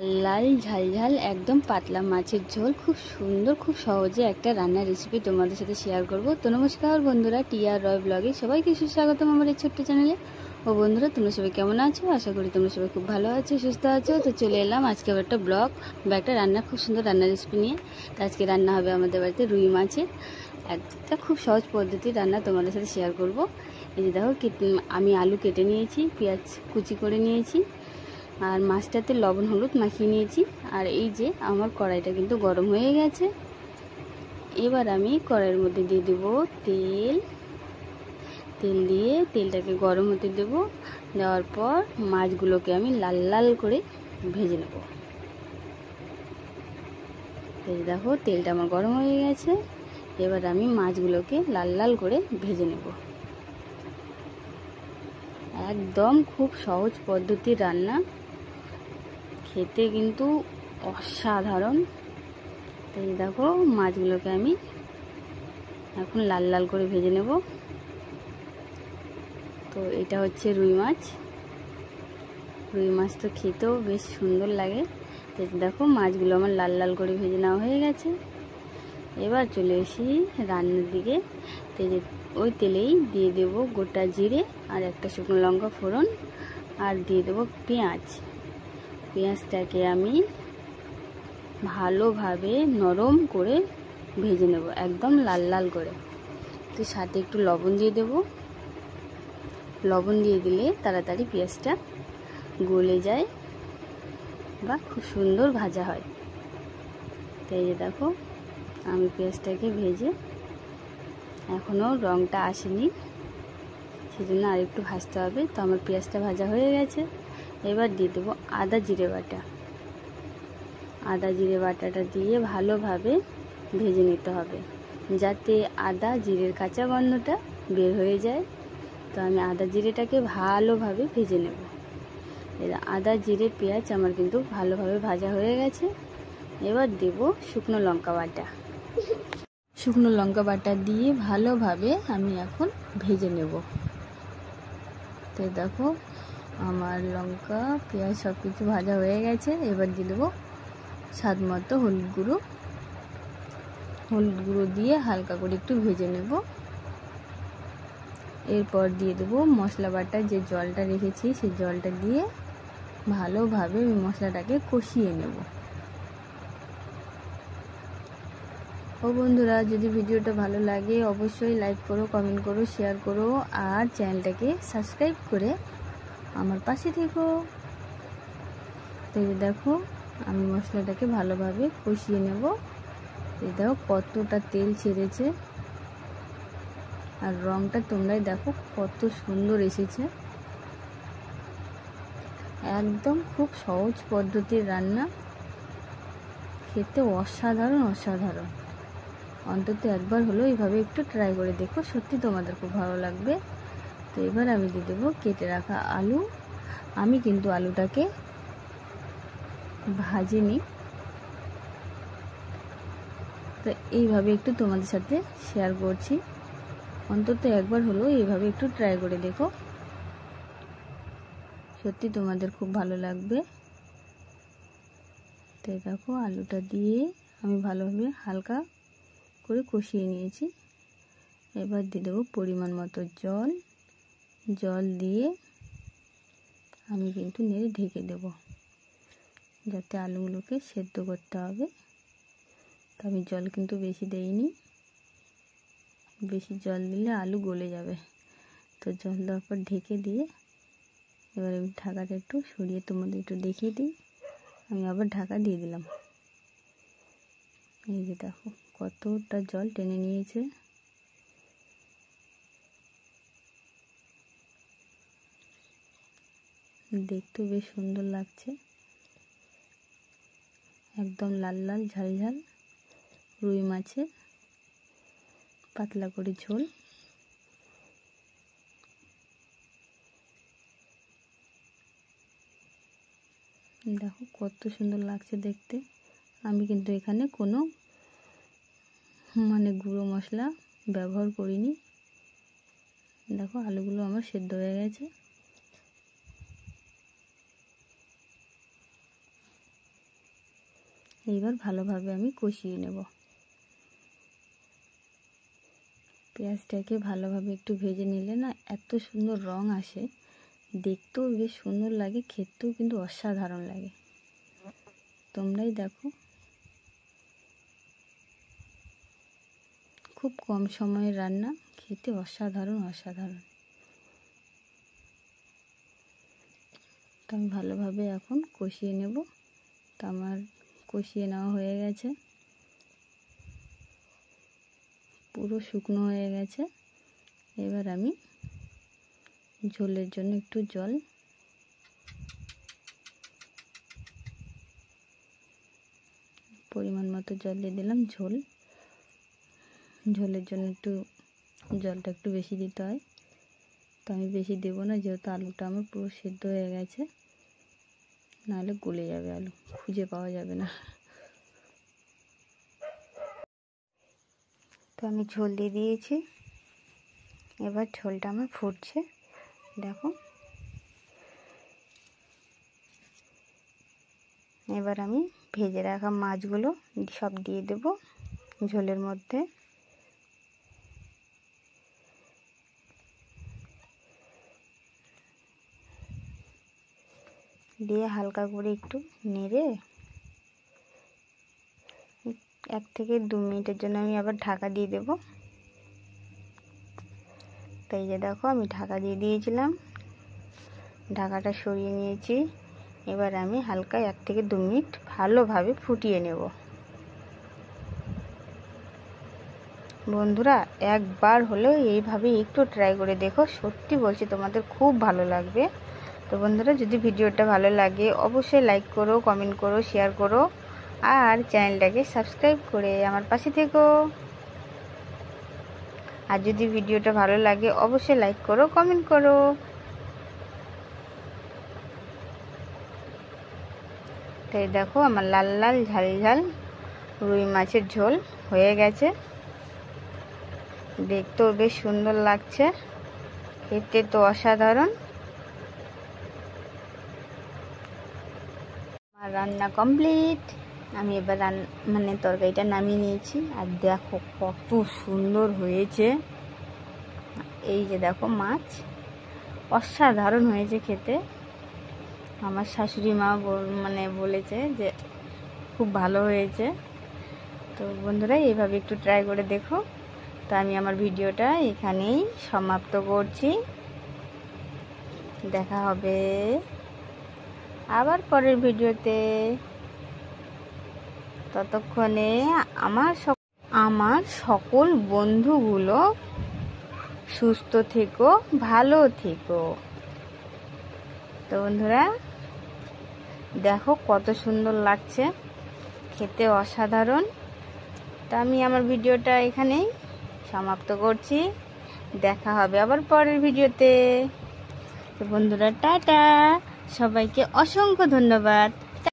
লাল ঝাল ঝাল একদম পাতলা মাছের ঝোল, খুব সুন্দর খুব সহজে একটা রান্নার রেসিপি তোমাদের সাথে শেয়ার করব। তো নমস্কার বন্ধুরা, টিআর রয় ব্লগে সবাইকে সুস্বাগতম আমার এই ছোট্ট চ্যানেলে। ও বন্ধুরা, তোমরা সবাই কেমন আছো? আশা করি তোমরা সবাই খুব ভালো আছো, সুস্থ আছো। তো চলে এলাম আজকে আবার একটা ব্লগ বা একটা রান্না, খুব সুন্দর রান্নার রেসিপি নিয়ে। তো আজকে রান্না হবে আমাদের বাড়িতে রুই মাছের একটা খুব সহজ পদ্ধতির রান্না তোমাদের সাথে শেয়ার করব। এই যে দেখো, আমি আলু কেটে নিয়েছি, পেঁয়াজ কুচি করে নিয়েছি, আর মাছটাতে লবণ হলুদ মাখিয়ে নিয়েছি। আর এই যে আমার কড়াইটা কিন্তু গরম হয়ে গেছে। এবার আমি কড়াইয়ের মধ্যে দিয়ে দেব তেল দিয়ে তেলটাকে গরম হতে দেব। দেওয়ার পর মাছগুলোকে আমি লাল লাল করে ভেজে নেব। এই দেখো, তেলটা আমার গরম হয়ে গেছে। এবার আমি মাছগুলোকে লাল লাল করে ভেজে নেব। একদম খুব সহজ পদ্ধতির রান্না, খেতে কিন্তু অসাধারণ। এই দেখো, মাছগুলোকে আমি এখন লাল লাল করে ভেজে নেব। তো এটা হচ্ছে রুই মাছ। রুই মাছ তো খেতেও বেশ সুন্দর লাগে। তো দেখো, মাছগুলো আমার লাল লাল করে ভেজে নেওয়া হয়ে গেছে। এবার চলে এসি রান্নার দিকে। তো ওই তেলেই দিয়ে দেব গোটা জিরে আর একটা শুকনো লঙ্কা ফোড়ন, আর দিয়ে দেবো পেঁয়াজ। পেঁয়াজটাকে আমি ভালোভাবে নরম করে ভেজে নেব, একদম লাল লাল করে। তো সাথে একটু লবণ দিয়ে দেব। লবণ দিয়ে দিলে তাড়াতাড়ি পেঁয়াজটা গলে যায় বা খুব সুন্দর ভাজা হয়। তো এই যে দেখো, আমি পেঁয়াজটাকে ভেজে এখনও রঙটা আসেনি, সেজন্য আর একটু ভাজতে হবে। তো আমার পেঁয়াজটা ভাজা হয়ে গেছে। এবার দিয়ে দেবো আদা জিরে বাটা। আদা জিরে বাটাটা দিয়ে ভালোভাবে ভেজে নিতে হবে, যাতে আদা জিরের কাঁচা গন্ধটা বের হয়ে যায়। তো আমি আদা জিরেটাকে ভালোভাবে ভেজে নেব। আদা জিরে পেঁয়াজ আমার কিন্তু ভালোভাবে ভাজা হয়ে গেছে। এবার দেব শুকনো লঙ্কা বাটা। শুকনো লঙ্কা বাটা দিয়ে ভালোভাবে আমি এখন ভেজে নেব। তো দেখো, আমার লঙ্কা পেঁয়াজ সব কিছু ভাজা হয়ে গেছে। এবার দিয়ে দেবো স্বাদ মতো হলুদ গুঁড়ো। হলুদ গুঁড়ো দিয়ে হালকা করে একটু ভেজে নেব। এরপর দিয়ে দেবো মশলা বাটার যে জলটা রেখেছি, সেই জলটা দিয়ে ভালোভাবে মশলাটাকে কষিয়ে নেব। ও বন্ধুরা, যদি ভিডিওটা ভালো লাগে অবশ্যই লাইক করো, কমেন্ট করো, শেয়ার করো, আর চ্যানেলটাকে সাবস্ক্রাইব করে আমার পাশে থেকো। তো দেখো, আমি মশলাটাকে ভালোভাবে কষিয়ে নেব। এই দেখো কতটা তেল ছেড়েছে, আর রঙটা তোমরাই দেখো কত সুন্দর এসেছে। একদম খুব সহজ পদ্ধতির রান্না, খেতে অসাধারণ অসাধারণ। অন্তত একবার হলো এইভাবে একটু ট্রাই করে দেখো, সত্যি তোমাদের খুব ভালো লাগবে। তো এবার আমি দিয়ে দেবো কেটে রাখা আলু। আমি কিন্তু আলুটাকে ভাজিনি। তো এইভাবে একটু তোমাদের সাথে শেয়ার করছি, অন্তত একবার হলো এইভাবে একটু ট্রাই করে দেখো, সত্যি তোমাদের খুব ভালো লাগবে। তো দেখো, আলুটা দিয়ে আমি ভালোভাবে হালকা করে কষিয়ে নিয়েছি। এবার দিয়ে দেবো পরিমাণ মতো জল। জল দিয়ে আমি কিন্তু নেড়ে ঢেকে দেব, যাতে আলুগুলোকে সেদ্ধ করতে হবে। তো আমি জল কিন্তু বেশি দেইনি, বেশি জল দিলে আলু গলে যাবে। তো জল দেওয়ার পর ঢেকে দিয়ে এবার আমি ঢাকাটা একটু সরিয়ে তোমাদের একটু দেখিয়ে দিই। আমি আবার ঢাকা দিয়ে দিলাম। এই যে দেখো কতটা জল টেনে নিয়েছে। দেখতেও বেশ সুন্দর লাগছে। একদম লাল লাল ঝাল ঝাল রুই মাছের পাতলা করে ঝোল। দেখো কত সুন্দর লাগছে দেখতে। আমি কিন্তু এখানে কোনো গুঁড়ো মশলা ব্যবহার করিনি। দেখো আলুগুলো আমার সেদ্ধ হয়ে গেছে। এইবার ভালোভাবে আমি কষিয়ে নেব। পেঁয়াজটাকে ভালোভাবে একটু ভেজে নিলে না এত সুন্দর রং আসে, দেখতেও বেশ সুন্দর লাগে, খেতেও কিন্তু অসাধারণ লাগে। তোমরাই দেখো, খুব কম সময়ের রান্না, খেতে অসাধারণ অসাধারণ। তো আমি ভালোভাবে এখন কষিয়ে নেব। তো আমার কষিয়ে নেওয়া হয়ে গেছে, পুরো শুকনো হয়ে গেছে। এবার আমি ঝোলের জন্য একটু জল পরিমাণ মতো জল দিয়ে দিলাম। ঝোলের জন্য জলটা একটু বেশি দিতে হয়। তো আমি বেশি দেব না, যেহেতু আলুটা আমার পুরো সেদ্ধ হয়ে গেছে, নাহলে গলে যাবে, আলু খুঁজে পাওয়া যাবে না। তো আমি ঝোল দিয়ে দিয়েছি। এবার ঝোলটা আমার ফুটছে, দেখো। এবার আমি ভেজে রাখা মাছগুলো সব দিয়ে দেব ঝোলের মধ্যে। দিয়ে হালকা করে একটু নেড়ে 1 থেকে 2 মিনিটের জন্য আমি আবার ঢাকা দিয়ে দেব। তাই যে দেখো, আমি ঢাকা দিয়ে দিয়েছিলাম, ঢাকাটা সরিয়ে নিয়েছি। এবার আমি হালকা 1 থেকে 2 মিনিট ভালোভাবে ফুটিয়ে নেব। বন্ধুরা, একবার হলেও এইভাবে একটু ট্রাই করে দেখো, সত্যি বলছি তোমাদের খুব ভালো লাগবে। তো বন্ধুরা, যদি ভিডিওটা ভালো লাগে অবশ্যই লাইক করো, কমেন্ট করো, শেয়ার করো, আর চ্যানেলটাকে সাবস্ক্রাইব করে আমার পাশে থেকো। আর যদি ভিডিওটা ভালো লাগে অবশ্যই লাইক করো, কমেন্ট করো। তাই দেখো, আমার লাল লাল ঝাল ঝাল রুই মাছের ঝোল হয়ে গেছে, দেখতেও বেশ সুন্দর লাগছে, খেতে তো অসাধারণ। আমার রান্না কমপ্লিট। আমি এবার তরকারিটা নামিয়ে নিয়েছি। আর দেখো কত সুন্দর হয়েছে। এই যে দেখো, মাছ অসাধারণ হয়েছে খেতে। আমার শাশুড়ি মা বলেছে যে খুব ভালো হয়েছে। তো বন্ধুরা, এইভাবে একটু ট্রাই করে দেখো। তো আমি আমার ভিডিওটা এখানেই সমাপ্ত করছি। দেখা হবে আবার পরের ভিডিওতে। ততক্ষণে আমার সকল বন্ধুগুলো সুস্থ থেকো, ভালো থেকো। তো বন্ধুরা দেখো কত সুন্দর লাগছে, খেতে অসাধারণ। তো আমি আমার ভিডিওটা এখানেই সমাপ্ত করছি। দেখা হবে আবার পরের ভিডিওতে। তো বন্ধুরা, টাটা, সবাইকে অসংখ্য ধন্যবাদ।